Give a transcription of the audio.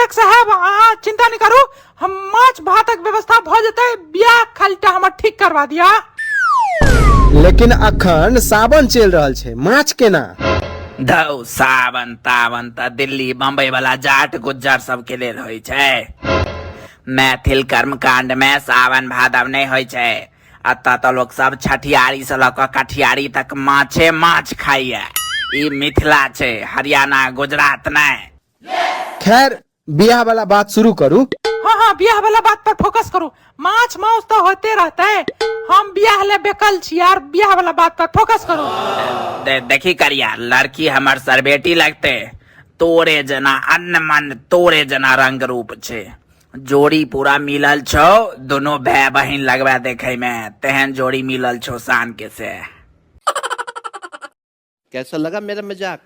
विधायक साहब अहाँ चिंता नहीं करू, हम माछ भातक व्यवस्था भ जेतै, बियाह खालीटा हमर ठीक करवा दिया। लेकिन अखन सावन चल रहल छै, माछ केना? धौ सावन तावन त दिल्ली बम्बई वाला जाट गुज्जर सबके लेल होइ छै। मैथिल कर्मकांड में सावन भादव नहीं होइ छै। अतः तो लोग सब छठियारी से लऽ कऽ कठियारी तक माछे माछ खाइए। ई मिथिला छै, हरियाणा गुजरात नहीं। खैर बियाह वाला बात शुरू करू। हाँ बियाह वाला बात पर फोकस करू। माछ माउस तो होते रहते, हम बियाह ले बेकल छी यार, बियाह वाला बात पर फोकस करू। देखी करिया, लड़की हमर सरबेटी लगते, तोरे जना अन्न मन तोरे जना रंग रूप छे। जोड़ी पूरा मिलल छो, दोनों भाई बहन लगवा देखे में तेहन जोड़ी मिलल छो शान के से। कैसा लगा मेरा मजाक?